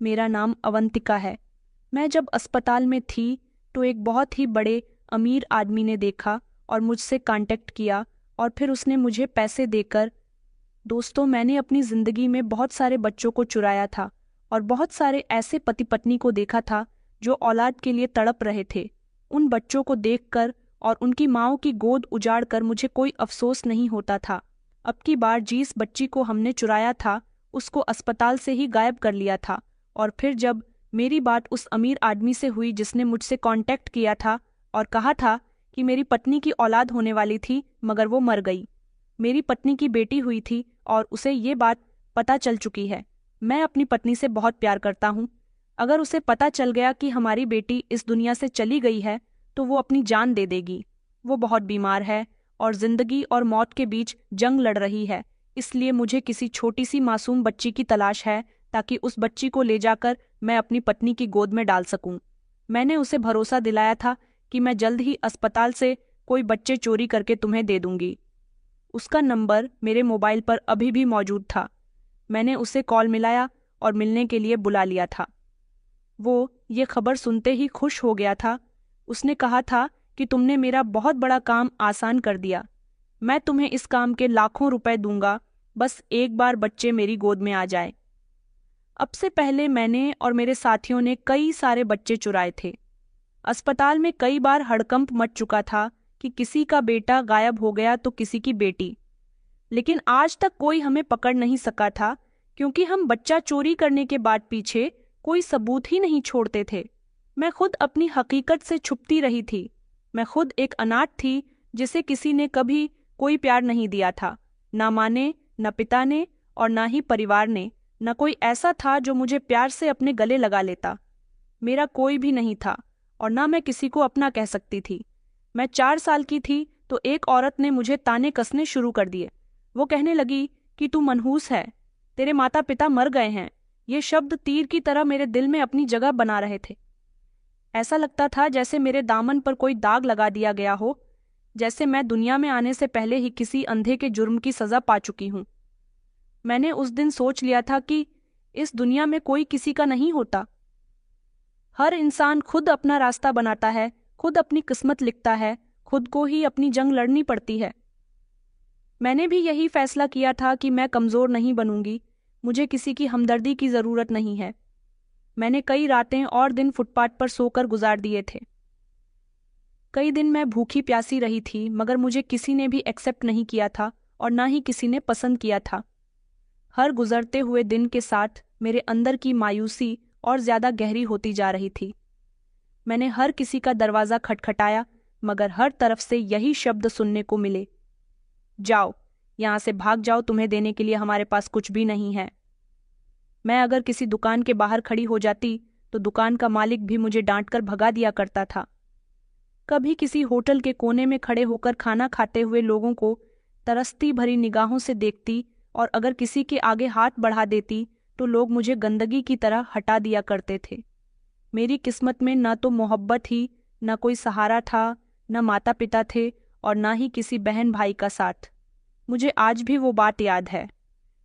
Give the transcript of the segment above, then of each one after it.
मेरा नाम अवंतिका है। मैं जब अस्पताल में थी तो एक बहुत ही बड़े अमीर आदमी ने देखा और मुझसे कांटेक्ट किया और फिर उसने मुझे पैसे देकर। दोस्तों, मैंने अपनी ज़िंदगी में बहुत सारे बच्चों को चुराया था और बहुत सारे ऐसे पति पत्नी को देखा था जो औलाद के लिए तड़प रहे थे। उन बच्चों को देखकर और उनकी माँओं की गोद उजाड़ कर मुझे कोई अफसोस नहीं होता था। अब की बार जिस बच्ची को हमने चुराया था उसको अस्पताल से ही गायब कर लिया था। और फिर जब मेरी बात उस अमीर आदमी से हुई जिसने मुझसे कांटेक्ट किया था और कहा था कि मेरी पत्नी की औलाद होने वाली थी मगर वो मर गई। मेरी पत्नी की बेटी हुई थी और उसे ये बात पता चल चुकी है। मैं अपनी पत्नी से बहुत प्यार करता हूँ। अगर उसे पता चल गया कि हमारी बेटी इस दुनिया से चली गई है तो वो अपनी जान दे देगी। वो बहुत बीमार है और जिंदगी और मौत के बीच जंग लड़ रही है। इसलिए मुझे किसी छोटी सी मासूम बच्ची की तलाश है ताकि उस बच्ची को ले जाकर मैं अपनी पत्नी की गोद में डाल सकूं। मैंने उसे भरोसा दिलाया था कि मैं जल्द ही अस्पताल से कोई बच्चे चोरी करके तुम्हें दे दूंगी। उसका नंबर मेरे मोबाइल पर अभी भी मौजूद था। मैंने उसे कॉल मिलाया और मिलने के लिए बुला लिया था। वो ये खबर सुनते ही खुश हो गया था। उसने कहा था कि तुमने मेरा बहुत बड़ा काम आसान कर दिया। मैं तुम्हें इस काम के लाखों रुपए दूंगा, बस एक बार बच्चे मेरी गोद में आ जाए। अब से पहले मैंने और मेरे साथियों ने कई सारे बच्चे चुराए थे। अस्पताल में कई बार हड़कंप मच चुका था कि किसी का बेटा गायब हो गया तो किसी की बेटी। लेकिन आज तक कोई हमें पकड़ नहीं सका था क्योंकि हम बच्चा चोरी करने के बाद पीछे कोई सबूत ही नहीं छोड़ते थे। मैं खुद अपनी हकीकत से छुपती रही थी। मैं खुद एक अनाथ थी जिसे किसी ने कभी कोई प्यार नहीं दिया था। ना माँ ने, न पिता ने और ना ही परिवार ने। न कोई ऐसा था जो मुझे प्यार से अपने गले लगा लेता। मेरा कोई भी नहीं था और ना मैं किसी को अपना कह सकती थी। मैं 4 साल की थी तो एक औरत ने मुझे ताने कसने शुरू कर दिए। वो कहने लगी कि तू मनहूस है, तेरे माता पिता मर गए हैं। ये शब्द तीर की तरह मेरे दिल में अपनी जगह बना रहे थे। ऐसा लगता था जैसे मेरे दामन पर कोई दाग लगा दिया गया हो, जैसे मैं दुनिया में आने से पहले ही किसी अंधे के जुर्म की सजा पा चुकी हूँ। मैंने उस दिन सोच लिया था कि इस दुनिया में कोई किसी का नहीं होता। हर इंसान खुद अपना रास्ता बनाता है, खुद अपनी किस्मत लिखता है, खुद को ही अपनी जंग लड़नी पड़ती है। मैंने भी यही फैसला किया था कि मैं कमज़ोर नहीं बनूंगी। मुझे किसी की हमदर्दी की ज़रूरत नहीं है। मैंने कई रातें और दिन फुटपाथ पर सोकर गुजार दिए थे। कई दिन मैं भूखी प्यासी रही थी मगर मुझे किसी ने भी एक्सेप्ट नहीं किया था और ना ही किसी ने पसंद किया था। हर गुजरते हुए दिन के साथ मेरे अंदर की मायूसी और ज़्यादा गहरी होती जा रही थी। मैंने हर किसी का दरवाज़ा खटखटाया मगर हर तरफ से यही शब्द सुनने को मिले, जाओ यहाँ से, भाग जाओ, तुम्हें देने के लिए हमारे पास कुछ भी नहीं है। मैं अगर किसी दुकान के बाहर खड़ी हो जाती तो दुकान का मालिक भी मुझे डांटकर भगा दिया करता था। कभी किसी होटल के कोने में खड़े होकर खाना खाते हुए लोगों को तरसती भरी निगाहों से देखती और अगर किसी के आगे हाथ बढ़ा देती तो लोग मुझे गंदगी की तरह हटा दिया करते थे। मेरी किस्मत में न तो मोहब्बत ही, न कोई सहारा था, न माता पिता थे और न ही किसी बहन भाई का साथ। मुझे आज भी वो बात याद है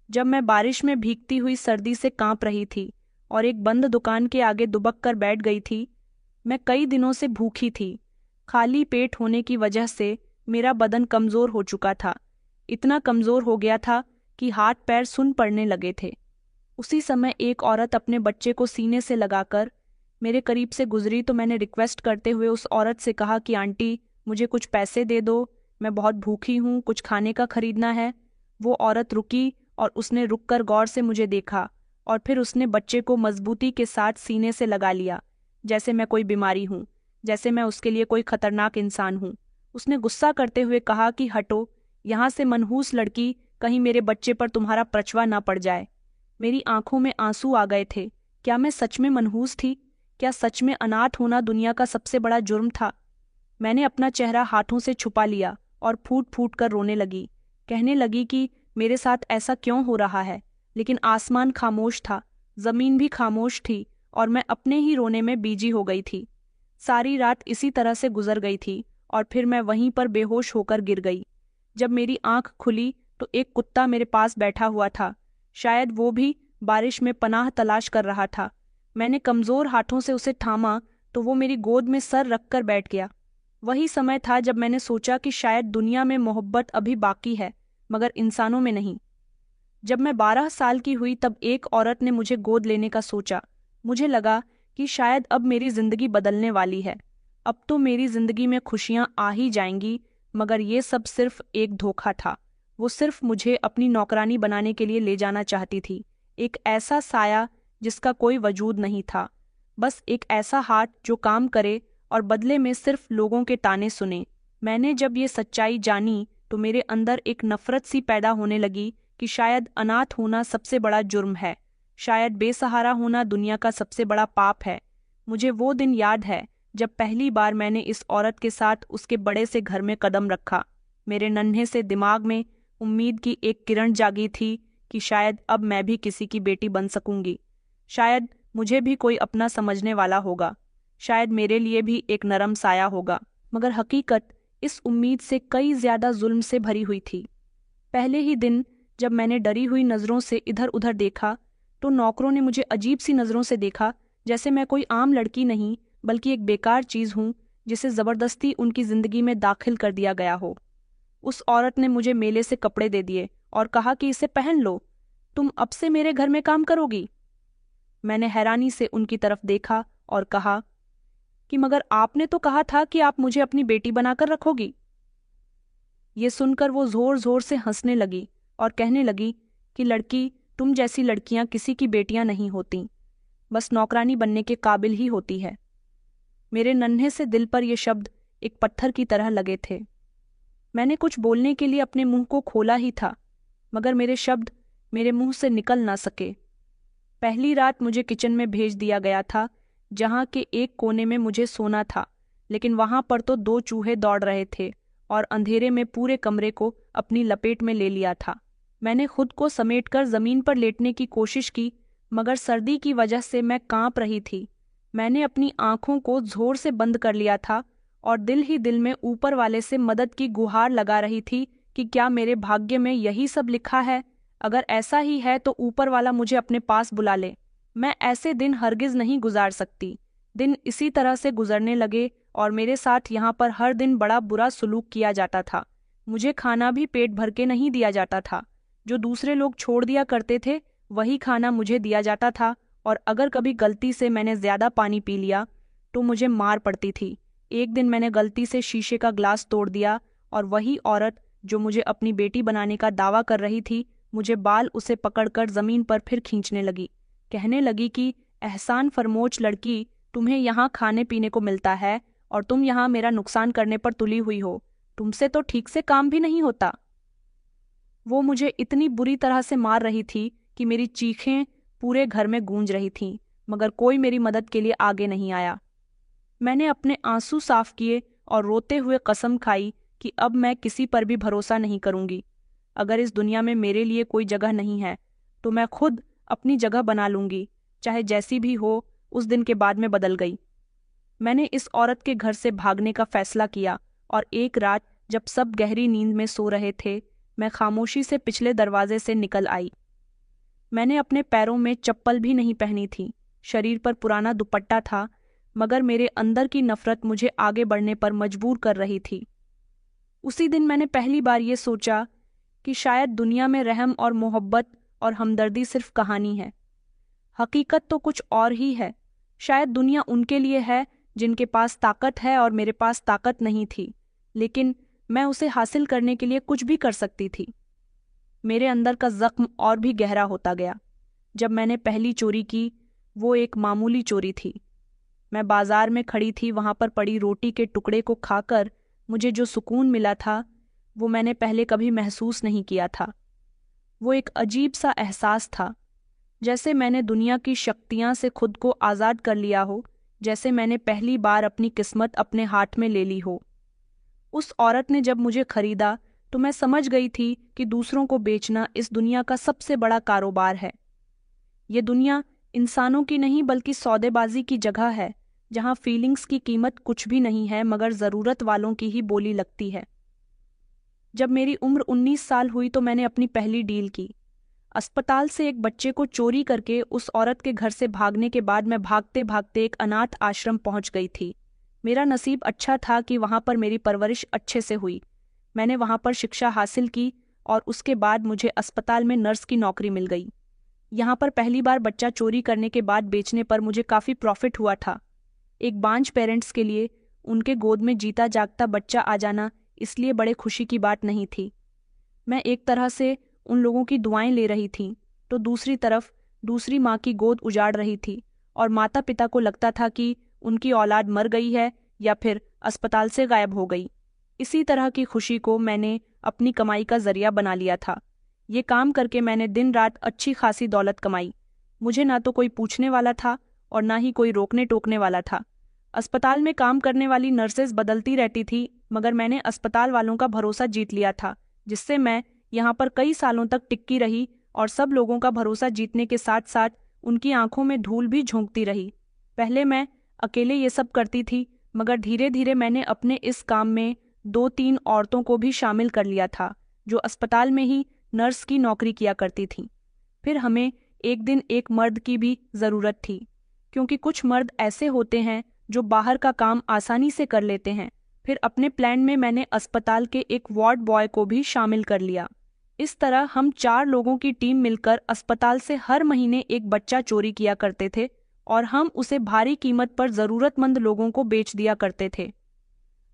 जब मैं बारिश में भीगती हुई सर्दी से कांप रही थी और एक बंद दुकान के आगे दुबक कर बैठ गई थी। मैं कई दिनों से भूखी थी। खाली पेट होने की वजह से मेरा बदन कमज़ोर हो चुका था। इतना कमज़ोर हो गया था कि हाथ पैर सुन पड़ने लगे थे। उसी समय एक औरत अपने बच्चे को सीने से लगाकर मेरे करीब से गुजरी तो मैंने रिक्वेस्ट करते हुए उस औरत से कहा कि आंटी, मुझे कुछ पैसे दे दो, मैं बहुत भूखी हूँ, कुछ खाने का खरीदना है। वो औरत रुकी और उसने रुककर गौर से मुझे देखा और फिर उसने बच्चे को मजबूती के साथ सीने से लगा लिया, जैसे मैं कोई बीमारी हूँ, जैसे मैं उसके लिए कोई खतरनाक इंसान हूँ। उसने गुस्सा करते हुए कहा कि हटो यहाँ से मनहूस लड़की, कहीं मेरे बच्चे पर तुम्हारा प्रचवा ना पड़ जाए। मेरी आंखों में आंसू आ गए थे। क्या मैं सच में मनहूस थी? क्या सच में अनाथ होना दुनिया का सबसे बड़ा जुर्म था? मैंने अपना चेहरा हाथों से छुपा लिया और फूट फूट कर रोने लगी। कहने लगी कि मेरे साथ ऐसा क्यों हो रहा है। लेकिन आसमान खामोश था, जमीन भी खामोश थी और मैं अपने ही रोने में बीजी हो गई थी। सारी रात इसी तरह से गुजर गई थी और फिर मैं वहीं पर बेहोश होकर गिर गई। जब मेरी आंख खुली तो एक कुत्ता मेरे पास बैठा हुआ था। शायद वो भी बारिश में पनाह तलाश कर रहा था। मैंने कमज़ोर हाथों से उसे थामा तो वो मेरी गोद में सर रखकर बैठ गया। वही समय था जब मैंने सोचा कि शायद दुनिया में मोहब्बत अभी बाकी है, मगर इंसानों में नहीं। जब मैं 12 साल की हुई तब एक औरत ने मुझे गोद लेने का सोचा। मुझे लगा कि शायद अब मेरी जिंदगी बदलने वाली है। अब तो मेरी जिंदगी में खुशियां आ ही जाएंगी, मगर ये सब सिर्फ एक धोखा था। वो सिर्फ मुझे अपनी नौकरानी बनाने के लिए ले जाना चाहती थी। एक ऐसा साया जिसका कोई वजूद नहीं था। बस एक ऐसा हाथ जो काम करे और बदले में सिर्फ लोगों के ताने सुने। मैंने जब ये सच्चाई जानी तो मेरे अंदर एक नफरत सी पैदा होने लगी कि शायद अनाथ होना सबसे बड़ा जुर्म है, शायद बेसहारा होना दुनिया का सबसे बड़ा पाप है। मुझे वो दिन याद है जब पहली बार मैंने इस औरत के साथ उसके बड़े से घर में कदम रखा। मेरे नन्हे से दिमाग में उम्मीद की एक किरण जागी थी कि शायद अब मैं भी किसी की बेटी बन सकूंगी। शायद मुझे भी कोई अपना समझने वाला होगा। शायद मेरे लिए भी एक नरम साया होगा। मगर हकीकत इस उम्मीद से कई ज्यादा जुल्म से भरी हुई थी। पहले ही दिन जब मैंने डरी हुई नज़रों से इधर उधर देखा तो नौकरों ने मुझे अजीब सी नज़रों से देखा, जैसे मैं कोई आम लड़की नहीं बल्कि एक बेकार चीज़ हूँ जिसे ज़बरदस्ती उनकी ज़िंदगी में दाखिल कर दिया गया हो। उस औरत ने मुझे मेले से कपड़े दे दिए और कहा कि इसे पहन लो, तुम अब से मेरे घर में काम करोगी। मैंने हैरानी से उनकी तरफ देखा और कहा कि मगर आपने तो कहा था कि आप मुझे अपनी बेटी बनाकर रखोगी। ये सुनकर वो जोर जोर से हंसने लगी और कहने लगी कि लड़की, तुम जैसी लड़कियां किसी की बेटियां नहीं होती, बस नौकरानी बनने के काबिल ही होती है। मेरे नन्हे से दिल पर ये शब्द एक पत्थर की तरह लगे थे। मैंने कुछ बोलने के लिए अपने मुंह को खोला ही था, मगर मेरे शब्द मेरे मुंह से निकल ना सके। पहली रात मुझे किचन में भेज दिया गया था, जहां के एक कोने में मुझे सोना था, लेकिन वहां पर तो 2 चूहे दौड़ रहे थे और अंधेरे में पूरे कमरे को अपनी लपेट में ले लिया था। मैंने खुद को समेटकर जमीन पर लेटने की कोशिश की, मगर सर्दी की वजह से मैं कांप रही थी। मैंने अपनी आंखों को जोर से बंद कर लिया था और दिल ही दिल में ऊपर वाले से मदद की गुहार लगा रही थी कि क्या मेरे भाग्य में यही सब लिखा है। अगर ऐसा ही है तो ऊपर वाला मुझे अपने पास बुला ले। मैं ऐसे दिन हरगिज नहीं गुजार सकती। दिन इसी तरह से गुजरने लगे और मेरे साथ यहाँ पर हर दिन बड़ा बुरा सुलूक किया जाता था। मुझे खाना भी पेट भर के नहीं दिया जाता था। जो दूसरे लोग छोड़ दिया करते थे वही खाना मुझे दिया जाता था, और अगर कभी गलती से मैंने ज्यादा पानी पी लिया तो मुझे मार पड़ती थी। एक दिन मैंने गलती से शीशे का ग्लास तोड़ दिया और वही औरत जो मुझे अपनी बेटी बनाने का दावा कर रही थी, मुझे बाल उसे पकड़कर जमीन पर फिर खींचने लगी। कहने लगी कि एहसान फरमोश लड़की, तुम्हें यहाँ खाने पीने को मिलता है और तुम यहाँ मेरा नुकसान करने पर तुली हुई हो। तुमसे तो ठीक से काम भी नहीं होता। वो मुझे इतनी बुरी तरह से मार रही थी कि मेरी चीखें पूरे घर में गूंज रही थीं, मगर कोई मेरी मदद के लिए आगे नहीं आया। मैंने अपने आंसू साफ किए और रोते हुए कसम खाई कि अब मैं किसी पर भी भरोसा नहीं करूंगी। अगर इस दुनिया में मेरे लिए कोई जगह नहीं है तो मैं खुद अपनी जगह बना लूंगी, चाहे जैसी भी हो। उस दिन के बाद मैं बदल गई। मैंने इस औरत के घर से भागने का फैसला किया और एक रात जब सब गहरी नींद में सो रहे थे, मैं खामोशी से पिछले दरवाजे से निकल आई। मैंने अपने पैरों में चप्पल भी नहीं पहनी थी, शरीर पर पुराना दुपट्टा था, मगर मेरे अंदर की नफरत मुझे आगे बढ़ने पर मजबूर कर रही थी। उसी दिन मैंने पहली बार ये सोचा कि शायद दुनिया में रहम और मोहब्बत और हमदर्दी सिर्फ कहानी है। हकीकत तो कुछ और ही है। शायद दुनिया उनके लिए है जिनके पास ताकत है और मेरे पास ताकत नहीं थी, लेकिन मैं उसे हासिल करने के लिए कुछ भी कर सकती थी। मेरे अंदर का जख्म और भी गहरा होता गया। जब मैंने पहली चोरी की, वो एक मामूली चोरी थी। मैं बाजार में खड़ी थी, वहां पर पड़ी रोटी के टुकड़े को खाकर मुझे जो सुकून मिला था वो मैंने पहले कभी महसूस नहीं किया था। वो एक अजीब सा एहसास था, जैसे मैंने दुनिया की शक्तियां से खुद को आज़ाद कर लिया हो, जैसे मैंने पहली बार अपनी किस्मत अपने हाथ में ले ली हो। उस औरत ने जब मुझे खरीदा तो मैं समझ गई थी कि दूसरों को बेचना इस दुनिया का सबसे बड़ा कारोबार है। ये दुनिया इंसानों की नहीं बल्कि सौदेबाजी की जगह है, जहां फीलिंग्स की कीमत कुछ भी नहीं है मगर ज़रूरत वालों की ही बोली लगती है। जब मेरी उम्र 19 साल हुई तो मैंने अपनी पहली डील की। अस्पताल से एक बच्चे को चोरी करके उस औरत के घर से भागने के बाद मैं भागते भागते एक अनाथ आश्रम पहुंच गई थी। मेरा नसीब अच्छा था कि वहां पर मेरी परवरिश अच्छे से हुई। मैंने वहां पर शिक्षा हासिल की और उसके बाद मुझे अस्पताल में नर्स की नौकरी मिल गई। यहाँ पर पहली बार बच्चा चोरी करने के बाद बेचने पर मुझे काफ़ी प्रॉफिट हुआ था। एक बांझ पेरेंट्स के लिए उनके गोद में जीता जागता बच्चा आ जाना इसलिए बड़े खुशी की बात नहीं थी। मैं एक तरह से उन लोगों की दुआएं ले रही थी, तो दूसरी तरफ दूसरी माँ की गोद उजाड़ रही थी और माता पिता को लगता था कि उनकी औलाद मर गई है या फिर अस्पताल से गायब हो गई। इसी तरह की खुशी को मैंने अपनी कमाई का जरिया बना लिया था। ये काम करके मैंने दिन रात अच्छी खासी दौलत कमाई। मुझे ना तो कोई पूछने वाला था और ना ही कोई रोकने टोकने वाला था। अस्पताल में काम करने वाली नर्सेज बदलती रहती थी, मगर मैंने अस्पताल वालों का भरोसा जीत लिया था, जिससे मैं यहाँ पर कई सालों तक टिकी रही और सब लोगों का भरोसा जीतने के साथ साथ उनकी आंखों में धूल भी झोंकती रही। पहले मैं अकेले ये सब करती थी, मगर धीरे धीरे मैंने अपने इस काम में 2-3 औरतों को भी शामिल कर लिया था, जो अस्पताल में ही नर्स की नौकरी किया करती थीं। फिर हमें एक दिन एक मर्द की भी ज़रूरत थी, क्योंकि कुछ मर्द ऐसे होते हैं जो बाहर का काम आसानी से कर लेते हैं। फिर अपने प्लान में मैंने अस्पताल के एक वार्ड बॉय को भी शामिल कर लिया। इस तरह हम 4 लोगों की टीम मिलकर अस्पताल से हर महीने एक बच्चा चोरी किया करते थे और हम उसे भारी कीमत पर ज़रूरतमंद लोगों को बेच दिया करते थे।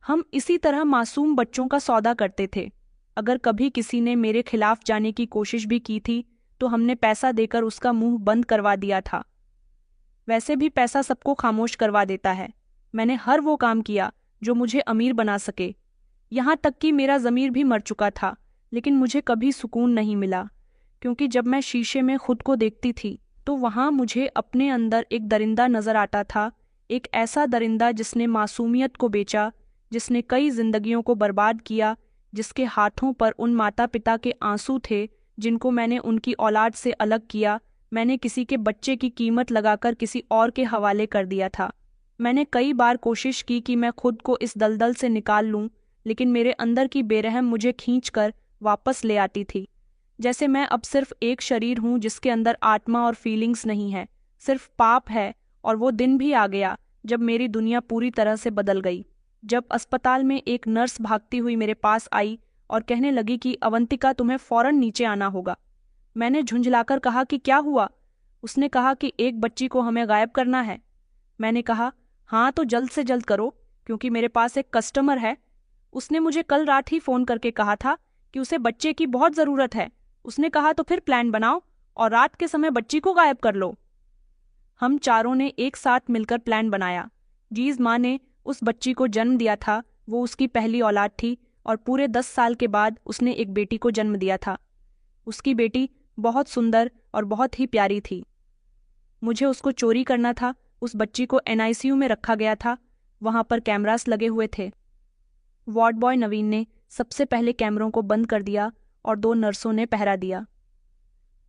हम इसी तरह मासूम बच्चों का सौदा करते थे। अगर कभी किसी ने मेरे खिलाफ जाने की कोशिश भी की थी, तो हमने पैसा देकर उसका मुंह बंद करवा दिया था। वैसे भी पैसा सबको खामोश करवा देता है। मैंने हर वो काम किया जो मुझे अमीर बना सके। यहाँ तक कि मेरा ज़मीर भी मर चुका था, लेकिन मुझे कभी सुकून नहीं मिला, क्योंकि जब मैं शीशे में खुद को देखती थी तो वहाँ मुझे अपने अंदर एक दरिंदा नजर आता था। एक ऐसा दरिंदा जिसने मासूमियत को बेचा, जिसने कई जिंदगियों को बर्बाद किया, जिसके हाथों पर उन माता पिता के आंसू थे जिनको मैंने उनकी औलाद से अलग किया। मैंने किसी के बच्चे की कीमत लगाकर किसी और के हवाले कर दिया था। मैंने कई बार कोशिश की कि मैं खुद को इस दलदल से निकाल लूं, लेकिन मेरे अंदर की बेरहम मुझे खींचकर वापस ले आती थी। जैसे मैं अब सिर्फ एक शरीर हूं जिसके अंदर आत्मा और फीलिंग्स नहीं है, सिर्फ पाप है। और वो दिन भी आ गया जब मेरी दुनिया पूरी तरह से बदल गई। जब अस्पताल में एक नर्स भागती हुई मेरे पास आई और कहने लगी कि अवंतिका, तुम्हें फौरन नीचे आना होगा। मैंने झुंझलाकर कहा कि क्या हुआ? उसने कहा कि एक बच्ची को हमें गायब करना है। मैंने कहा, हाँ तो जल्द से जल्द करो, क्योंकि मेरे पास एक कस्टमर है। उसने मुझे कल रात ही फ़ोन करके कहा था कि उसे बच्चे की बहुत ज़रूरत है। उसने कहा तो फिर प्लान बनाओ और रात के समय बच्ची को गायब कर लो। हम चारों ने एक साथ मिलकर प्लान बनाया। जीज माँ ने उस बच्ची को जन्म दिया था, वो उसकी पहली औलाद थी और पूरे 10 साल के बाद उसने एक बेटी को जन्म दिया था। उसकी बेटी बहुत सुंदर और बहुत ही प्यारी थी। मुझे उसको चोरी करना था। उस बच्ची को NICU में रखा गया था। वहां पर कैमरास लगे हुए थे। वार्ड बॉय नवीन ने सबसे पहले कैमरों को बंद कर दिया और 2 नर्सों ने पहरा दिया।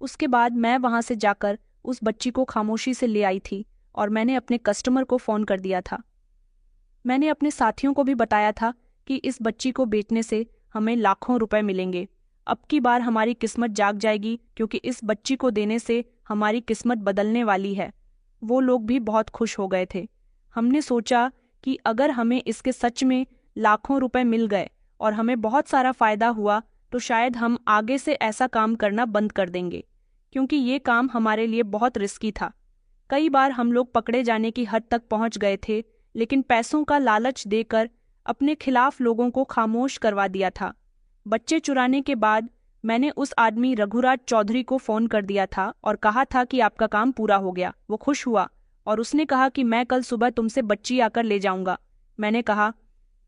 उसके बाद मैं वहां से जाकर उस बच्ची को खामोशी से ले आई थी और मैंने अपने कस्टमर को फ़ोन कर दिया था। मैंने अपने साथियों को भी बताया था कि इस बच्ची को बेचने से हमें लाखों रुपए मिलेंगे। अब की बार हमारी किस्मत जाग जाएगी, क्योंकि इस बच्ची को देने से हमारी किस्मत बदलने वाली है। वो लोग भी बहुत खुश हो गए थे। हमने सोचा कि अगर हमें इसके सच में लाखों रुपए मिल गए और हमें बहुत सारा फ़ायदा हुआ, तो शायद हम आगे से ऐसा काम करना बंद कर देंगे, क्योंकि ये काम हमारे लिए बहुत रिस्की था। कई बार हम लोग पकड़े जाने की हद तक पहुंच गए थे, लेकिन पैसों का लालच देकर अपने खिलाफ लोगों को खामोश करवा दिया था। बच्चे चुराने के बाद मैंने उस आदमी रघुराज चौधरी को फ़ोन कर दिया था और कहा था कि आपका काम पूरा हो गया। वो खुश हुआ और उसने कहा कि मैं कल सुबह तुमसे बच्ची आकर ले जाऊंगा। मैंने कहा,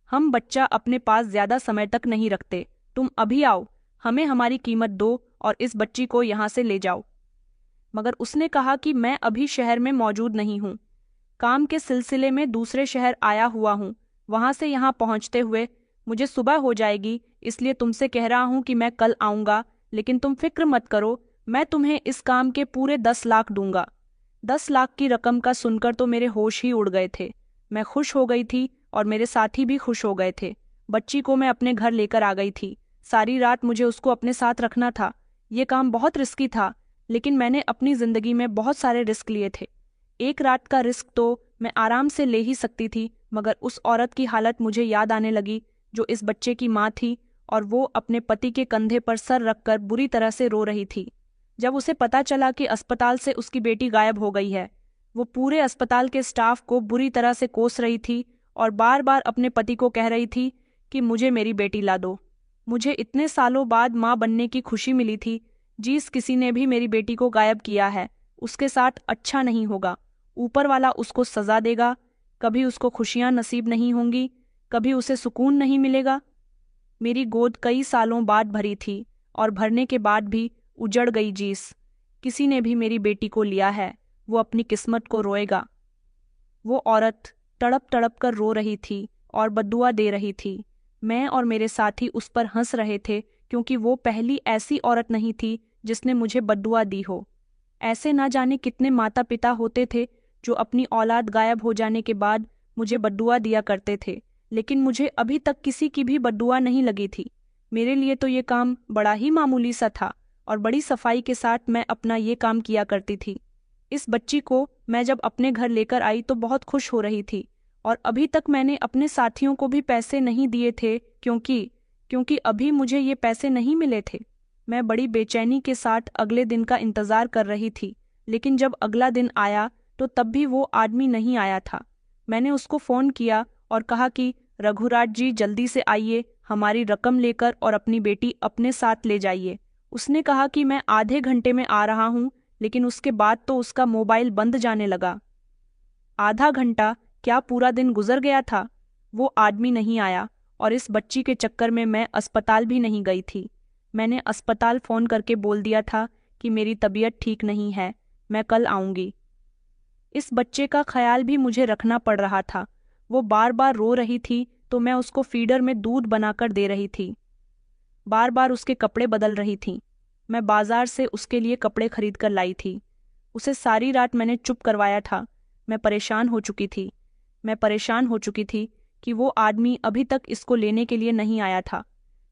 हम बच्चा अपने पास ज़्यादा समय तक नहीं रखते, तुम अभी आओ, हमें हमारी कीमत दो और इस बच्ची को यहाँ से ले जाओ। मगर उसने कहा कि मैं अभी शहर में मौजूद नहीं हूँ, काम के सिलसिले में दूसरे शहर आया हुआ हूँ। वहाँ से यहाँ पहुँचते हुए मुझे सुबह हो जाएगी, इसलिए तुमसे कह रहा हूँ कि मैं कल आऊँगा, लेकिन तुम फिक्र मत करो, मैं तुम्हें इस काम के पूरे 10 लाख दूंगा। 10 लाख की रकम का सुनकर तो मेरे होश ही उड़ गए थे। मैं खुश हो गई थी और मेरे साथी भी खुश हो गए थे। बच्ची को मैं अपने घर लेकर आ गई थी। सारी रात मुझे उसको अपने साथ रखना था, ये काम बहुत रिस्की था, लेकिन मैंने अपनी ज़िंदगी में बहुत सारे रिस्क लिए थे। एक रात का रिस्क तो मैं आराम से ले ही सकती थी, मगर उस औरत की हालत मुझे याद आने लगी जो इस बच्चे की माँ थी, और वो अपने पति के कंधे पर सर रखकर बुरी तरह से रो रही थी। जब उसे पता चला कि अस्पताल से उसकी बेटी गायब हो गई है, वो पूरे अस्पताल के स्टाफ को बुरी तरह से कोस रही थी और बार बार अपने पति को कह रही थी कि मुझे मेरी बेटी ला दो। मुझे इतने सालों बाद माँ बनने की खुशी मिली थी। जिस किसी ने भी मेरी बेटी को गायब किया है, उसके साथ अच्छा नहीं होगा। ऊपर वाला उसको सजा देगा। कभी उसको खुशियां नसीब नहीं होंगी, कभी उसे सुकून नहीं मिलेगा। मेरी गोद कई सालों बाद भरी थी, और भरने के बाद भी उजड़ गई। जिस किसी ने भी मेरी बेटी को लिया है, वो अपनी किस्मत को रोएगा। वो औरत तड़प तड़प कर रो रही थी और बद्दुआ दे रही थी। मैं और मेरे साथी उस पर हंस रहे थे, क्योंकि वो पहली ऐसी औरत नहीं थी जिसने मुझे बद्दुआ दी हो। ऐसे ना जाने कितने माता पिता होते थे जो अपनी औलाद गायब हो जाने के बाद मुझे बद्दुआ दिया करते थे, लेकिन मुझे अभी तक किसी की भी बद्दुआ नहीं लगी थी। मेरे लिए तो ये काम बड़ा ही मामूली सा था, और बड़ी सफाई के साथ मैं अपना ये काम किया करती थी। इस बच्ची को मैं जब अपने घर लेकर आई तो बहुत खुश हो रही थी, और अभी तक मैंने अपने साथियों को भी पैसे नहीं दिए थे, क्योंकि अभी मुझे ये पैसे नहीं मिले थे। मैं बड़ी बेचैनी के साथ अगले दिन का इंतज़ार कर रही थी, लेकिन जब अगला दिन आया तो तब भी वो आदमी नहीं आया था। मैंने उसको फ़ोन किया और कहा कि रघुराज जी, जल्दी से आइए, हमारी रकम लेकर और अपनी बेटी अपने साथ ले जाइए। उसने कहा कि मैं आधे घंटे में आ रहा हूँ, लेकिन उसके बाद तो उसका मोबाइल बंद जाने लगा। आधा घंटा क्या पूरा दिन गुजर गया था, वो आदमी नहीं आया, और इस बच्ची के चक्कर में मैं अस्पताल भी नहीं गई थी। मैंने अस्पताल फ़ोन करके बोल दिया था कि मेरी तबीयत ठीक नहीं है, मैं कल आऊँगी। इस बच्चे का ख्याल भी मुझे रखना पड़ रहा था। वो बार बार रो रही थी तो मैं उसको फीडर में दूध बनाकर दे रही थी, बार बार उसके कपड़े बदल रही थी। मैं बाजार से उसके लिए कपड़े खरीद कर लाई थी। उसे सारी रात मैंने चुप करवाया था। मैं परेशान हो चुकी थी कि वो आदमी अभी तक इसको लेने के लिए नहीं आया था।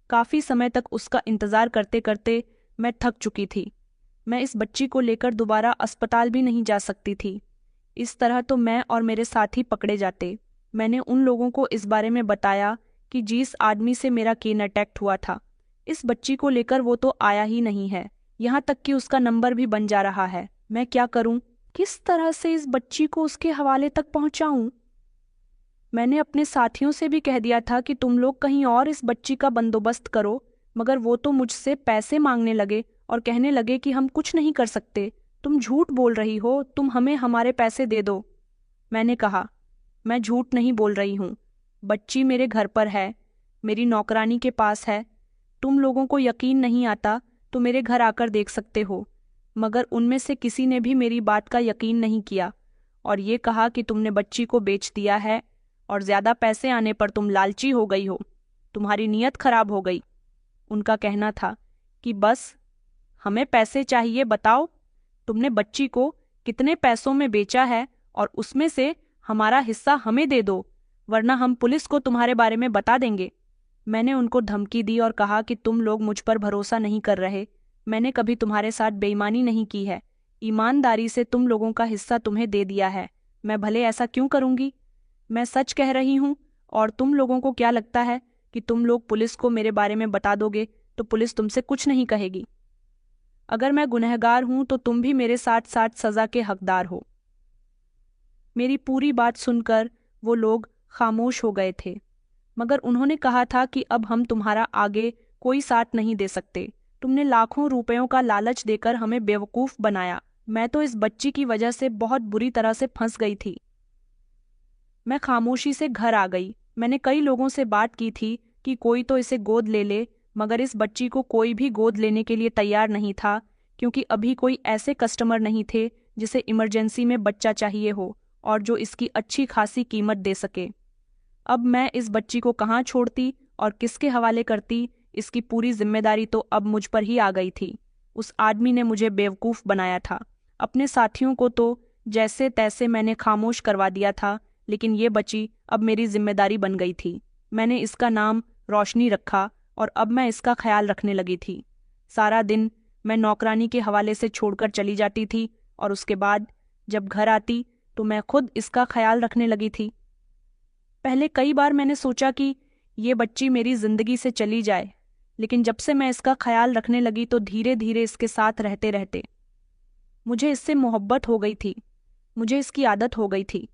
काफ़ी समय तक उसका इंतज़ार करते करते मैं थक चुकी थी। मैं इस बच्ची को लेकर दोबारा अस्पताल भी नहीं जा सकती थी। इस तरह तो मैं और मेरे साथी पकड़े जाते। मैंने उन लोगों को इस बारे में बताया कि जिस आदमी से मेरा केन अटैक हुआ था, इस बच्ची को लेकर वो तो आया ही नहीं है, यहाँ तक कि उसका नंबर भी बन जा रहा है। मैं क्या करूं? किस तरह से इस बच्ची को उसके हवाले तक पहुंचाऊं? मैंने अपने साथियों से भी कह दिया था कि तुम लोग कहीं और इस बच्ची का बंदोबस्त करो, मगर वो तो मुझसे पैसे मांगने लगे और कहने लगे कि हम कुछ नहीं कर सकते, तुम झूठ बोल रही हो, तुम हमें हमारे पैसे दे दो। मैंने कहा, मैं झूठ नहीं बोल रही हूँ। बच्ची मेरे घर पर है, मेरी नौकरानी के पास है। तुम लोगों को यकीन नहीं आता तो मेरे घर आकर देख सकते हो। मगर उनमें से किसी ने भी मेरी बात का यकीन नहीं किया, और ये कहा कि तुमने बच्ची को बेच दिया है, और ज़्यादा पैसे आने पर तुम लालची हो गई हो, तुम्हारी नीयत खराब हो गई। उनका कहना था कि बस हमें पैसे चाहिए, बताओ तुमने बच्ची को कितने पैसों में बेचा है, और उसमें से हमारा हिस्सा हमें दे दो, वरना हम पुलिस को तुम्हारे बारे में बता देंगे। मैंने उनको धमकी दी और कहा कि तुम लोग मुझ पर भरोसा नहीं कर रहे। मैंने कभी तुम्हारे साथ बेईमानी नहीं की है, ईमानदारी से तुम लोगों का हिस्सा तुम्हें दे दिया है। मैं भले ऐसा क्यों करूंगी? मैं सच कह रही हूँ। और तुम लोगों को क्या लगता है कि तुम लोग पुलिस को मेरे बारे में बता दोगे तो पुलिस तुमसे कुछ नहीं कहेगी? अगर मैं गुनहगार हूं तो तुम भी मेरे साथ साथ सजा के हकदार हो। मेरी पूरी बात सुनकर वो लोग खामोश हो गए थे, मगर उन्होंने कहा था कि अब हम तुम्हारा आगे कोई साथ नहीं दे सकते। तुमने लाखों रुपयों का लालच देकर हमें बेवकूफ़ बनाया। मैं तो इस बच्ची की वजह से बहुत बुरी तरह से फंस गई थी। मैं खामोशी से घर आ गई। मैंने कई लोगों से बात की थी कि कोई तो इसे गोद ले ले, मगर इस बच्ची को कोई भी गोद लेने के लिए तैयार नहीं था, क्योंकि अभी कोई ऐसे कस्टमर नहीं थे जिसे इमरजेंसी में बच्चा चाहिए हो और जो इसकी अच्छी खासी कीमत दे सके। अब मैं इस बच्ची को कहाँ छोड़ती और किसके हवाले करती, इसकी पूरी जिम्मेदारी तो अब मुझ पर ही आ गई थी। उस आदमी ने मुझे बेवकूफ़ बनाया था। अपने साथियों को तो जैसे तैसे मैंने खामोश करवा दिया था, लेकिन ये बच्ची अब मेरी जिम्मेदारी बन गई थी। मैंने इसका नाम रोशनी रखा और अब मैं इसका ख्याल रखने लगी थी। सारा दिन मैं नौकरानी के हवाले से छोड़कर चली जाती थी और उसके बाद जब घर आती तो मैं खुद इसका ख्याल रखने लगी थी। पहले कई बार मैंने सोचा कि ये बच्ची मेरी जिंदगी से चली जाए, लेकिन जब से मैं इसका ख्याल रखने लगी तो धीरे धीरे इसके साथ रहते रहते मुझे इससे मोहब्बत हो गई थी। मुझे इसकी आदत हो गई थी।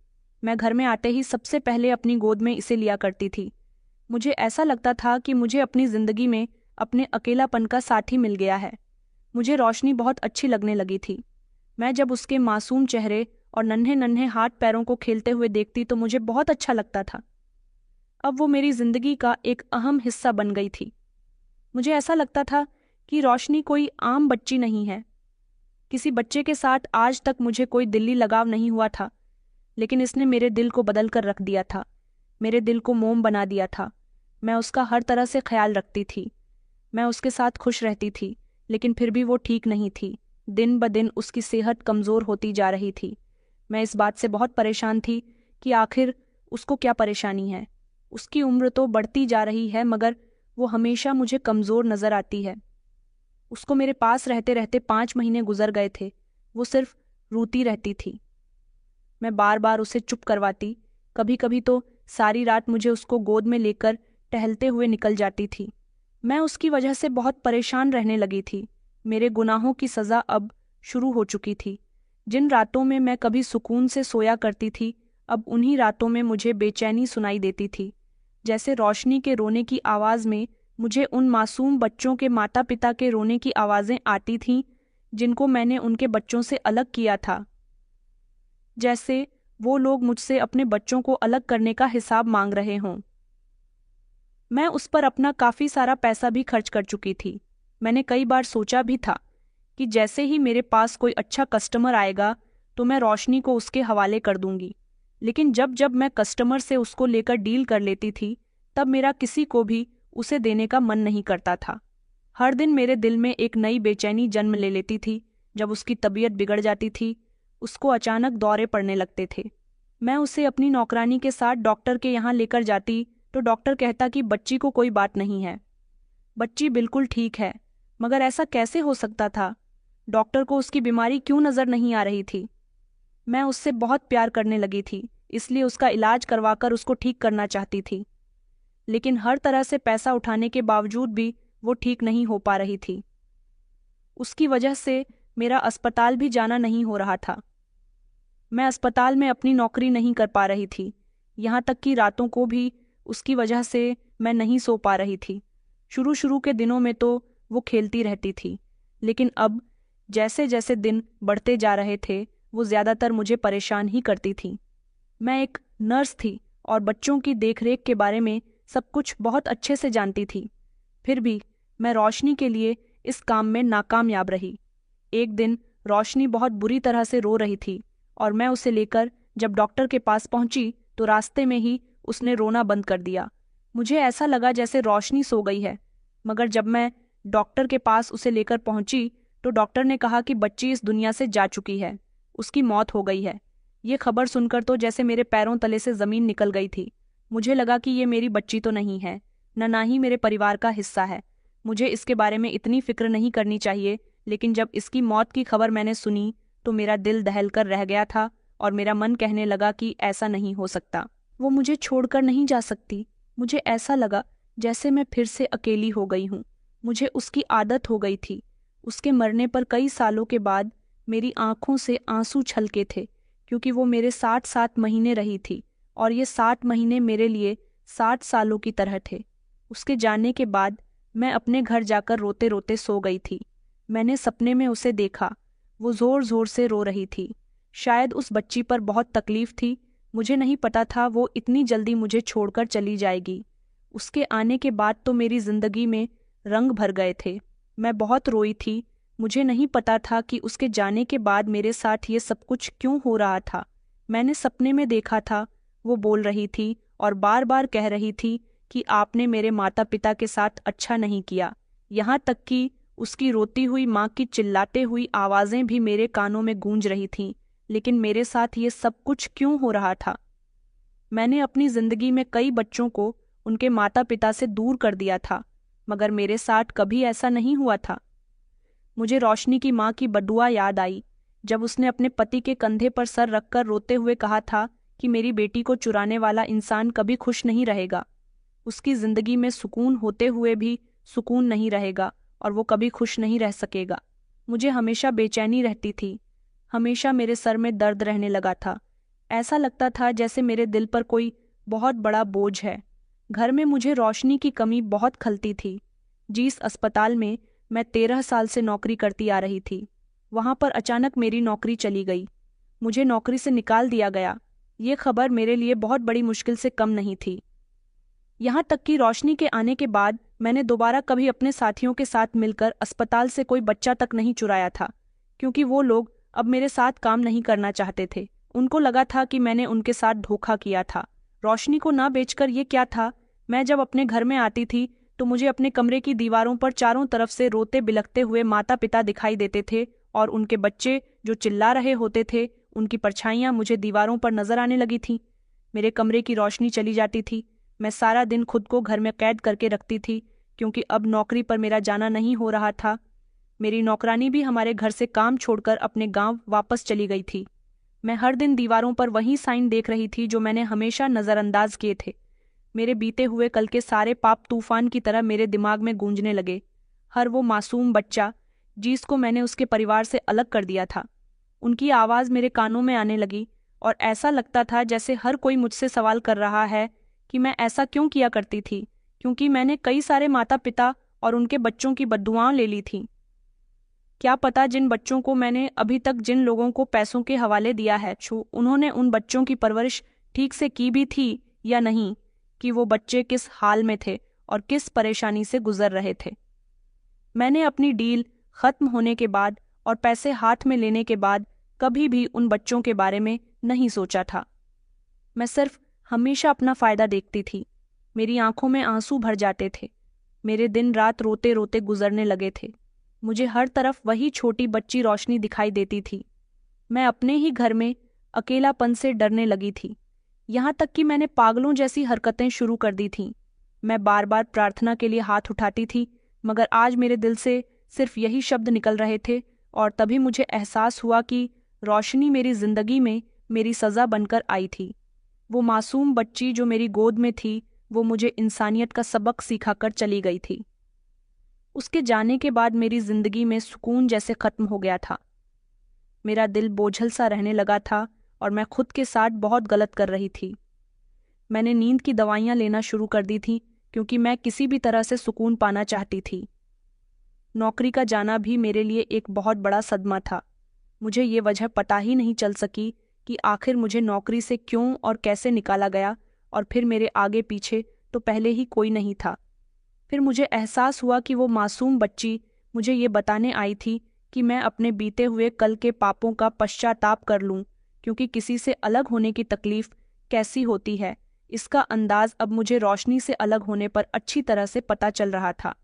मैं घर में आते ही सबसे पहले अपनी गोद में इसे लिया करती थी। मुझे ऐसा लगता था कि मुझे अपनी जिंदगी में अपने अकेलापन का साथी मिल गया है। मुझे रोशनी बहुत अच्छी लगने लगी थी। मैं जब उसके मासूम चेहरे और नन्हे नन्हे हाथ पैरों को खेलते हुए देखती तो मुझे बहुत अच्छा लगता था। अब वो मेरी जिंदगी का एक अहम हिस्सा बन गई थी। मुझे ऐसा लगता था कि रोशनी कोई आम बच्ची नहीं है। किसी बच्चे के साथ आज तक मुझे कोई दिली लगाव नहीं हुआ था, लेकिन इसने मेरे दिल को बदल कर रख दिया था। मेरे दिल को मोम बना दिया था। मैं उसका हर तरह से ख्याल रखती थी। मैं उसके साथ खुश रहती थी, लेकिन फिर भी वो ठीक नहीं थी। दिन ब दिन उसकी सेहत कमज़ोर होती जा रही थी। मैं इस बात से बहुत परेशान थी कि आखिर उसको क्या परेशानी है। उसकी उम्र तो बढ़ती जा रही है, मगर वो हमेशा मुझे कमज़ोर नज़र आती है। उसको मेरे पास रहते रहते 5 महीने गुजर गए थे। वो सिर्फ रोती रहती थी। मैं बार बार उसे चुप करवाती। कभी कभी तो सारी रात मुझे उसको गोद में लेकर टहलते हुए निकल जाती थी। मैं उसकी वजह से बहुत परेशान रहने लगी थी। मेरे गुनाहों की सज़ा अब शुरू हो चुकी थी। जिन रातों में मैं कभी सुकून से सोया करती थी, अब उन्हीं रातों में मुझे बेचैनी सुनाई देती थी। जैसे रोशनी के रोने की आवाज़ में मुझे उन मासूम बच्चों के माता पिता के रोने की आवाज़ें आती थीं, जिनको मैंने उनके बच्चों से अलग किया था। जैसे वो लोग मुझसे अपने बच्चों को अलग करने का हिसाब मांग रहे हों। मैं उस पर अपना काफ़ी सारा पैसा भी खर्च कर चुकी थी। मैंने कई बार सोचा भी था कि जैसे ही मेरे पास कोई अच्छा कस्टमर आएगा तो मैं रोशनी को उसके हवाले कर दूंगी। लेकिन जब जब मैं कस्टमर से उसको लेकर डील कर लेती थी, तब मेरा किसी को भी उसे देने का मन नहीं करता था। हर दिन मेरे दिल में एक नई बेचैनी जन्म ले लेती थी। जब उसकी तबीयत बिगड़ जाती थी, उसको अचानक दौरे पड़ने लगते थे, मैं उसे अपनी नौकरानी के साथ डॉक्टर के यहाँ लेकर जाती तो डॉक्टर कहता कि बच्ची को कोई बात नहीं है, बच्ची बिल्कुल ठीक है। मगर ऐसा कैसे हो सकता था? डॉक्टर को उसकी बीमारी क्यों नज़र नहीं आ रही थी? मैं उससे बहुत प्यार करने लगी थी, इसलिए उसका इलाज करवाकर उसको ठीक करना चाहती थी। लेकिन हर तरह से पैसा उठाने के बावजूद भी वो ठीक नहीं हो पा रही थी। उसकी वजह से मेरा अस्पताल भी जाना नहीं हो रहा था। मैं अस्पताल में अपनी नौकरी नहीं कर पा रही थी। यहाँ तक कि रातों को भी उसकी वजह से मैं नहीं सो पा रही थी। शुरू शुरू के दिनों में तो वो खेलती रहती थी, लेकिन अब जैसे जैसे दिन बढ़ते जा रहे थे, वो ज़्यादातर मुझे परेशान ही करती थी। मैं एक नर्स थी और बच्चों की देखरेख के बारे में सब कुछ बहुत अच्छे से जानती थी। फिर भी मैं रोशनी के लिए इस काम में नाकामयाब रही। एक दिन रोशनी बहुत बुरी तरह से रो रही थी और मैं उसे लेकर जब डॉक्टर के पास पहुंची तो रास्ते में ही उसने रोना बंद कर दिया। मुझे ऐसा लगा जैसे रोशनी सो गई है, मगर जब मैं डॉक्टर के पास उसे लेकर पहुंची तो डॉक्टर ने कहा कि बच्ची इस दुनिया से जा चुकी है, उसकी मौत हो गई है। ये खबर सुनकर तो जैसे मेरे पैरों तले से ज़मीन निकल गई थी। मुझे लगा कि ये मेरी बच्ची तो नहीं है, ना ही मेरे परिवार का हिस्सा है। मुझे इसके बारे में इतनी फिक्र नहीं करनी चाहिए, लेकिन जब इसकी मौत की खबर मैंने सुनी तो मेरा दिल दहल कर रह गया था और मेरा मन कहने लगा कि ऐसा नहीं हो सकता। वो मुझे छोड़कर नहीं जा सकती। मुझे ऐसा लगा जैसे मैं फिर से अकेली हो गई हूँ। मुझे उसकी आदत हो गई थी। उसके मरने पर कई सालों के बाद मेरी आंखों से आंसू छलके थे, क्योंकि वो मेरे 60 महीने रही थी और ये 60 महीने मेरे लिए 60 सालों की तरह थे। उसके जाने के बाद मैं अपने घर जाकर रोते रोते सो गई थी। मैंने सपने में उसे देखा। वो जोर जोर से रो रही थी। शायद उस बच्ची पर बहुत तकलीफ थी। मुझे नहीं पता था वो इतनी जल्दी मुझे छोड़कर चली जाएगी। उसके आने के बाद तो मेरी जिंदगी में रंग भर गए थे। मैं बहुत रोई थी। मुझे नहीं पता था कि उसके जाने के बाद मेरे साथ ये सब कुछ क्यों हो रहा था। मैंने सपने में देखा था वो बोल रही थी और बार बार कह रही थी कि आपने मेरे माता पिता के साथ अच्छा नहीं किया। यहाँ तक कि उसकी रोती हुई माँ की चिल्लाते हुई आवाज़ें भी मेरे कानों में गूंज रही थीं। लेकिन मेरे साथ ये सब कुछ क्यों हो रहा था? मैंने अपनी जिंदगी में कई बच्चों को उनके माता पिता से दूर कर दिया था, मगर मेरे साथ कभी ऐसा नहीं हुआ था। मुझे रोशनी की माँ की बदुआ याद आई, जब उसने अपने पति के कंधे पर सर रखकर रोते हुए कहा था कि मेरी बेटी को चुराने वाला इंसान कभी खुश नहीं रहेगा। उसकी जिंदगी में सुकून होते हुए भी सुकून नहीं रहेगा और वो कभी खुश नहीं रह सकेगा। मुझे हमेशा बेचैनी रहती थी, हमेशा मेरे सर में दर्द रहने लगा था। ऐसा लगता था जैसे मेरे दिल पर कोई बहुत बड़ा बोझ है। घर में मुझे रोशनी की कमी बहुत खलती थी। जिस अस्पताल में मैं 13 साल से नौकरी करती आ रही थी, वहां पर अचानक मेरी नौकरी चली गई। मुझे नौकरी से निकाल दिया गया। ये खबर मेरे लिए बहुत बड़ी मुश्किल से कम नहीं थी। यहाँ तक कि रोशनी के आने के बाद मैंने दोबारा कभी अपने साथियों के साथ मिलकर अस्पताल से कोई बच्चा तक नहीं चुराया था, क्योंकि वो लोग अब मेरे साथ काम नहीं करना चाहते थे। उनको लगा था कि मैंने उनके साथ धोखा किया था। रोशनी को ना बेचकर ये क्या था, मैं जब अपने घर में आती थी तो मुझे अपने कमरे की दीवारों पर चारों तरफ से रोते बिलखते हुए माता पिता दिखाई देते थे और उनके बच्चे जो चिल्ला रहे होते थे, उनकी परछाइयां मुझे दीवारों पर नजर आने लगी थीं। मेरे कमरे की रोशनी चली जाती थी। मैं सारा दिन खुद को घर में कैद करके रखती थी, क्योंकि अब नौकरी पर मेरा जाना नहीं हो रहा था। मेरी नौकरानी भी हमारे घर से काम छोड़कर अपने गांव वापस चली गई थी। मैं हर दिन दीवारों पर वही साइन देख रही थी जो मैंने हमेशा नज़रअंदाज किए थे। मेरे बीते हुए कल के सारे पाप तूफान की तरह मेरे दिमाग में गूंजने लगे। हर वो मासूम बच्चा जिसको मैंने उसके परिवार से अलग कर दिया था, उनकी आवाज़ मेरे कानों में आने लगी और ऐसा लगता था जैसे हर कोई मुझसे सवाल कर रहा है कि मैं ऐसा क्यों किया करती थी, क्योंकि मैंने कई सारे माता पिता और उनके बच्चों की बद्दुआएं ले ली थीं। क्या पता जिन बच्चों को मैंने अभी तक जिन लोगों को पैसों के हवाले दिया है, उन्होंने उन बच्चों की परवरिश ठीक से की भी थी या नहीं, कि वो बच्चे किस हाल में थे और किस परेशानी से गुजर रहे थे। मैंने अपनी डील खत्म होने के बाद और पैसे हाथ में लेने के बाद कभी भी उन बच्चों के बारे में नहीं सोचा था। मैं सिर्फ हमेशा अपना फायदा देखती थी। मेरी आंखों में आंसू भर जाते थे। मेरे दिन रात रोते रोते गुजरने लगे थे। मुझे हर तरफ वही छोटी बच्ची रोशनी दिखाई देती थी। मैं अपने ही घर में अकेलापन से डरने लगी थी। यहाँ तक कि मैंने पागलों जैसी हरकतें शुरू कर दी थीं। मैं बार बार प्रार्थना के लिए हाथ उठाती थी, मगर आज मेरे दिल से सिर्फ यही शब्द निकल रहे थे। और तभी मुझे एहसास हुआ कि रोशनी मेरी जिंदगी में मेरी सज़ा बनकर आई थी। वो मासूम बच्ची जो मेरी गोद में थी, वो मुझे इंसानियत का सबक सिखाकर चली गई थी। उसके जाने के बाद मेरी जिंदगी में सुकून जैसे खत्म हो गया था। मेरा दिल बोझल सा रहने लगा था और मैं खुद के साथ बहुत गलत कर रही थी। मैंने नींद की दवाइयाँ लेना शुरू कर दी थी, क्योंकि मैं किसी भी तरह से सुकून पाना चाहती थी। नौकरी का जाना भी मेरे लिए एक बहुत बड़ा सदमा था। मुझे ये वजह पता ही नहीं चल सकी कि आखिर मुझे नौकरी से क्यों और कैसे निकाला गया, और फिर मेरे आगे पीछे तो पहले ही कोई नहीं था। फिर मुझे एहसास हुआ कि वो मासूम बच्ची मुझे ये बताने आई थी कि मैं अपने बीते हुए कल के पापों का पश्चाताप कर लूं, क्योंकि किसी से अलग होने की तकलीफ कैसी होती है, इसका अंदाज अब मुझे रोशनी से अलग होने पर अच्छी तरह से पता चल रहा था।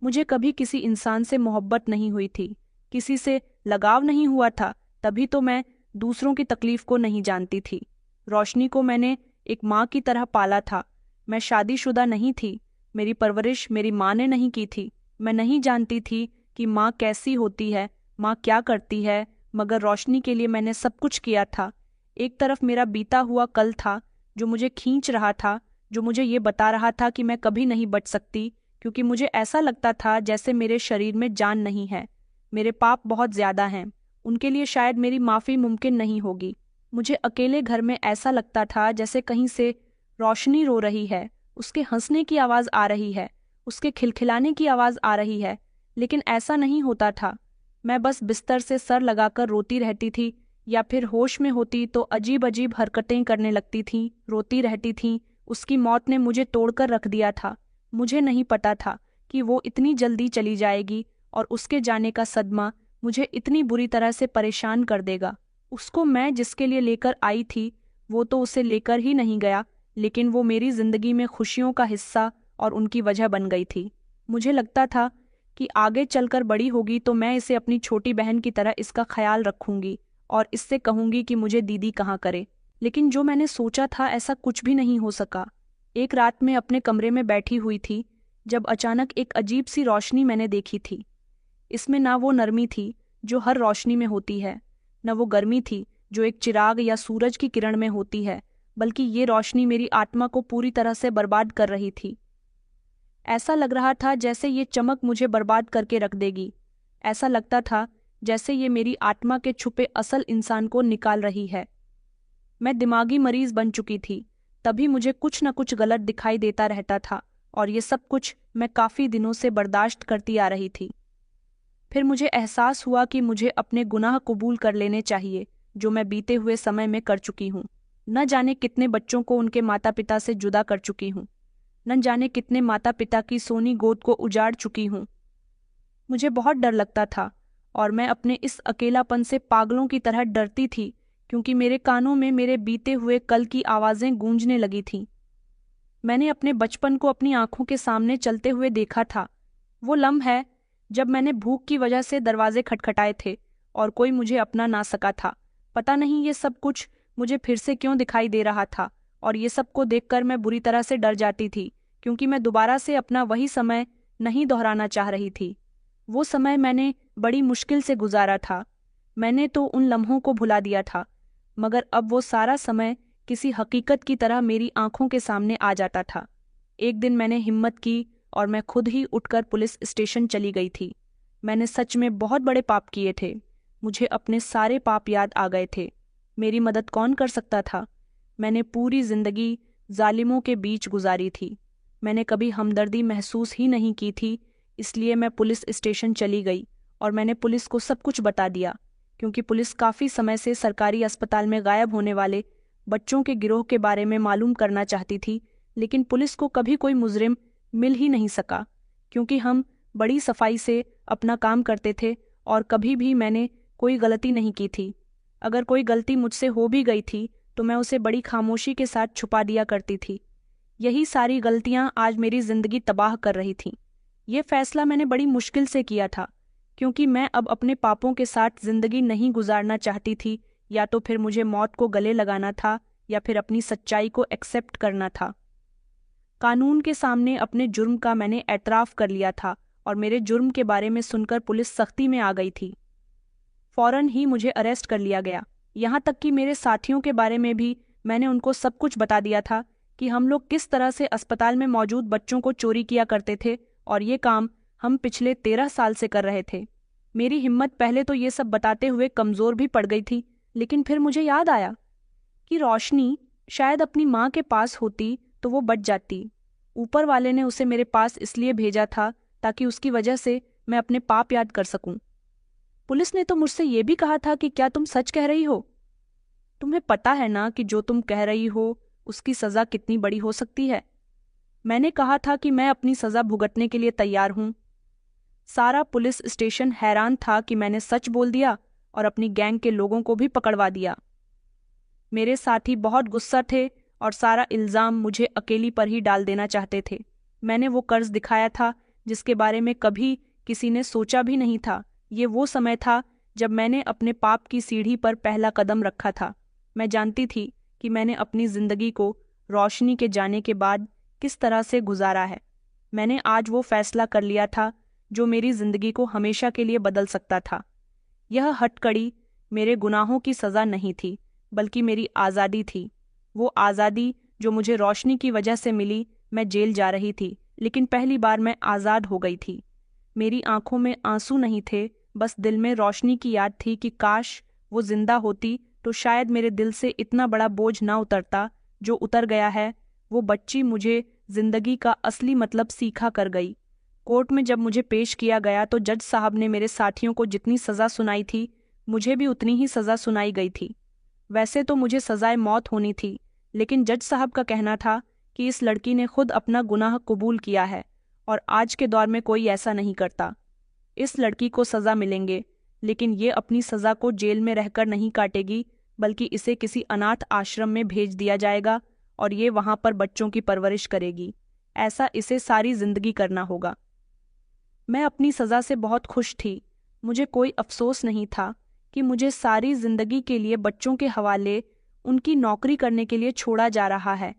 मुझे कभी किसी इंसान से मोहब्बत नहीं हुई थी, किसी से लगाव नहीं हुआ था, तभी तो मैं दूसरों की तकलीफ को नहीं जानती थी। रोशनी को मैंने एक माँ की तरह पाला था। मैं शादीशुदा नहीं थी। मेरी परवरिश मेरी माँ ने नहीं की थी। मैं नहीं जानती थी कि माँ कैसी होती है, माँ क्या करती है, मगर रोशनी के लिए मैंने सब कुछ किया था। एक तरफ मेरा बीता हुआ कल था जो मुझे खींच रहा था, जो मुझे ये बता रहा था कि मैं कभी नहीं बच सकती, क्योंकि मुझे ऐसा लगता था जैसे मेरे शरीर में जान नहीं है। मेरे पाप बहुत ज्यादा हैं, उनके लिए शायद मेरी माफ़ी मुमकिन नहीं होगी। मुझे अकेले घर में ऐसा लगता था जैसे कहीं से रोशनी रो रही है, उसके हंसने की आवाज़ आ रही है, उसके खिलखिलाने की आवाज़ आ रही है, लेकिन ऐसा नहीं होता था। मैं बस बिस्तर से सर लगाकर रोती रहती थी, या फिर होश में होती तो अजीब अजीब हरकतें करने लगती थीं, रोती रहती थीं। उसकी मौत ने मुझे तोड़कर रख दिया था। मुझे नहीं पता था कि वो इतनी जल्दी चली जाएगी और उसके जाने का सदमा मुझे इतनी बुरी तरह से परेशान कर देगा। उसको मैं जिसके लिए लेकर आई थी, वो तो उसे लेकर ही नहीं गया, लेकिन वो मेरी जिंदगी में खुशियों का हिस्सा और उनकी वजह बन गई थी। मुझे लगता था कि आगे चलकर बड़ी होगी तो मैं इसे अपनी छोटी बहन की तरह इसका ख्याल रखूंगी और इससे कहूंगी कि मुझे दीदी कहाँ करे। लेकिन जो मैंने सोचा था ऐसा कुछ भी नहीं हो सका। एक रात में अपने कमरे में बैठी हुई थी, जब अचानक एक अजीब सी रोशनी मैंने देखी थी। इसमें ना वो नरमी थी जो हर रोशनी में होती है, न वो गर्मी थी जो एक चिराग या सूरज की किरण में होती है, बल्कि ये रोशनी मेरी आत्मा को पूरी तरह से बर्बाद कर रही थी। ऐसा लग रहा था जैसे ये चमक मुझे बर्बाद करके रख देगी। ऐसा लगता था जैसे ये मेरी आत्मा के छुपे असल इंसान को निकाल रही है। मैं दिमागी मरीज बन चुकी थी, तभी मुझे कुछ न कुछ गलत दिखाई देता रहता था, और ये सब कुछ मैं काफ़ी दिनों से बर्दाश्त करती आ रही थी। फिर मुझे एहसास हुआ कि मुझे अपने गुनाह कबूल कर लेने चाहिए, जो मैं बीते हुए समय में कर चुकी हूँ। न जाने कितने बच्चों को उनके माता पिता से जुदा कर चुकी हूँ, न जाने कितने माता पिता की सोनी गोद को उजाड़ चुकी हूँ। मुझे बहुत डर लगता था, और मैं अपने इस अकेलापन से पागलों की तरह डरती थी, क्योंकि मेरे कानों में मेरे बीते हुए कल की आवाज़ें गूंजने लगी थीं। मैंने अपने बचपन को अपनी आंखों के सामने चलते हुए देखा था। वो लम्हा जब मैंने भूख की वजह से दरवाजे खटखटाए थे और कोई मुझे अपना ना सका था। पता नहीं ये सब कुछ मुझे फिर से क्यों दिखाई दे रहा था, और ये सब को देखकर मैं बुरी तरह से डर जाती थी, क्योंकि मैं दोबारा से अपना वही समय नहीं दोहराना चाह रही थी। वो समय मैंने बड़ी मुश्किल से गुजारा था। मैंने तो उन लम्हों को भुला दिया था, मगर अब वो सारा समय किसी हकीकत की तरह मेरी आंखों के सामने आ जाता था। एक दिन मैंने हिम्मत की और मैं खुद ही उठकर पुलिस स्टेशन चली गई थी। मैंने सच में बहुत बड़े पाप किए थे। मुझे अपने सारे पाप याद आ गए थे। मेरी मदद कौन कर सकता था? मैंने पूरी जिंदगी जालिमों के बीच गुजारी थी। मैंने कभी हमदर्दी महसूस ही नहीं की थी, इसलिए मैं पुलिस स्टेशन चली गई और मैंने पुलिस को सब कुछ बता दिया, क्योंकि पुलिस काफ़ी समय से सरकारी अस्पताल में गायब होने वाले बच्चों के गिरोह के बारे में मालूम करना चाहती थी। लेकिन पुलिस को कभी कोई मुजरिम मिल ही नहीं सका, क्योंकि हम बड़ी सफाई से अपना काम करते थे और कभी भी मैंने कोई गलती नहीं की थी। अगर कोई गलती मुझसे हो भी गई थी तो मैं उसे बड़ी खामोशी के साथ छुपा दिया करती थी। यही सारी गलतियां आज मेरी जिंदगी तबाह कर रही थीं। ये फैसला मैंने बड़ी मुश्किल से किया था, क्योंकि मैं अब अपने पापों के साथ जिंदगी नहीं गुजारना चाहती थी। या तो फिर मुझे मौत को गले लगाना था, या फिर अपनी सच्चाई को एक्सेप्ट करना था। कानून के सामने अपने जुर्म का मैंने एतराफ़ कर लिया था, और मेरे जुर्म के बारे में सुनकर पुलिस सख्ती में आ गई थी। फौरन ही मुझे अरेस्ट कर लिया गया। यहाँ तक कि मेरे साथियों के बारे में भी मैंने उनको सब कुछ बता दिया था, कि हम लोग किस तरह से अस्पताल में मौजूद बच्चों को चोरी किया करते थे, और ये काम हम पिछले 13 साल से कर रहे थे। मेरी हिम्मत पहले तो ये सब बताते हुए कमज़ोर भी पड़ गई थी, लेकिन फिर मुझे याद आया कि रोशनी शायद अपनी माँ के पास होती तो वो बच जाती। ऊपर वाले ने उसे मेरे पास इसलिए भेजा था ताकि उसकी वजह से मैं अपने पाप याद कर सकूं। पुलिस ने तो मुझसे ये भी कहा था कि क्या तुम सच कह रही हो? तुम्हें पता है ना कि जो तुम कह रही हो उसकी सज़ा कितनी बड़ी हो सकती है। मैंने कहा था कि मैं अपनी सज़ा भुगतने के लिए तैयार हूँ। सारा पुलिस स्टेशन हैरान था कि मैंने सच बोल दिया और अपनी गैंग के लोगों को भी पकड़वा दिया। मेरे साथी बहुत गुस्सा थे और सारा इल्ज़ाम मुझे अकेली पर ही डाल देना चाहते थे। मैंने वो कर्ज दिखाया था जिसके बारे में कभी किसी ने सोचा भी नहीं था। ये वो समय था जब मैंने अपने पाप की सीढ़ी पर पहला कदम रखा था। मैं जानती थी कि मैंने अपनी ज़िंदगी को रोशनी के जाने के बाद किस तरह से गुजारा है। मैंने आज वो फैसला कर लिया था जो मेरी ज़िंदगी को हमेशा के लिए बदल सकता था। यह हथकड़ी मेरे गुनाहों की सज़ा नहीं थी, बल्कि मेरी आज़ादी थी। वो आज़ादी जो मुझे रोशनी की वजह से मिली। मैं जेल जा रही थी, लेकिन पहली बार मैं आज़ाद हो गई थी। मेरी आंखों में आंसू नहीं थे, बस दिल में रोशनी की याद थी कि काश वो जिंदा होती तो शायद मेरे दिल से इतना बड़ा बोझ ना उतरता जो उतर गया है। वो बच्ची मुझे जिंदगी का असली मतलब सीखा कर गई। कोर्ट में जब मुझे पेश किया गया तो जज साहब ने मेरे साथियों को जितनी सज़ा सुनाई थी, मुझे भी उतनी ही सज़ा सुनाई गई थी। वैसे तो मुझे सज़ाए मौत होनी थी, लेकिन जज साहब का कहना था कि इस लड़की ने खुद अपना गुनाह कबूल किया है और आज के दौर में कोई ऐसा नहीं करता। इस लड़की को सज़ा मिलेंगे, लेकिन ये अपनी सज़ा को जेल में रहकर नहीं काटेगी, बल्कि इसे किसी अनाथ आश्रम में भेज दिया जाएगा और ये वहाँ पर बच्चों की परवरिश करेगी। ऐसा इसे सारी ज़िंदगी करना होगा। मैं अपनी सज़ा से बहुत खुश थी। मुझे कोई अफसोस नहीं था कि मुझे सारी ज़िंदगी के लिए बच्चों के हवाले उनकी नौकरी करने के लिए छोड़ा जा रहा है,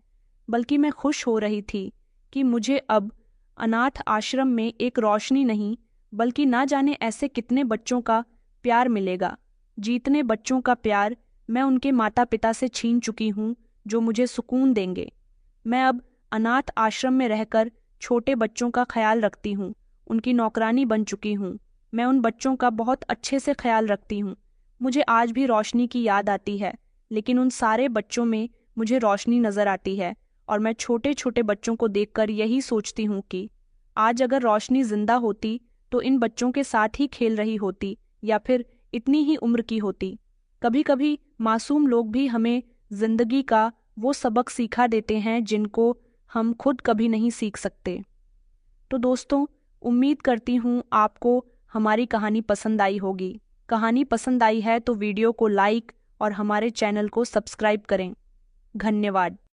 बल्कि मैं खुश हो रही थी कि मुझे अब अनाथ आश्रम में एक रोशनी नहीं बल्कि ना जाने ऐसे कितने बच्चों का प्यार मिलेगा। जितने बच्चों का प्यार मैं उनके माता पिता से छीन चुकी हूँ, जो मुझे सुकून देंगे। मैं अब अनाथ आश्रम में रहकर छोटे बच्चों का ख्याल रखती हूँ, उनकी नौकरानी बन चुकी हूँ। मैं उन बच्चों का बहुत अच्छे से ख्याल रखती हूँ। मुझे आज भी रोशनी की याद आती है, लेकिन उन सारे बच्चों में मुझे रोशनी नजर आती है, और मैं छोटे छोटे बच्चों को देखकर यही सोचती हूँ कि आज अगर रोशनी जिंदा होती तो इन बच्चों के साथ ही खेल रही होती, या फिर इतनी ही उम्र की होती। कभी कभी मासूम लोग भी हमें जिंदगी का वो सबक सिखा देते हैं जिनको हम खुद कभी नहीं सीख सकते। तो दोस्तों, उम्मीद करती हूँ आपको हमारी कहानी पसंद आई होगी। कहानी पसंद आई है तो वीडियो को लाइक और हमारे चैनल को सब्सक्राइब करें। धन्यवाद।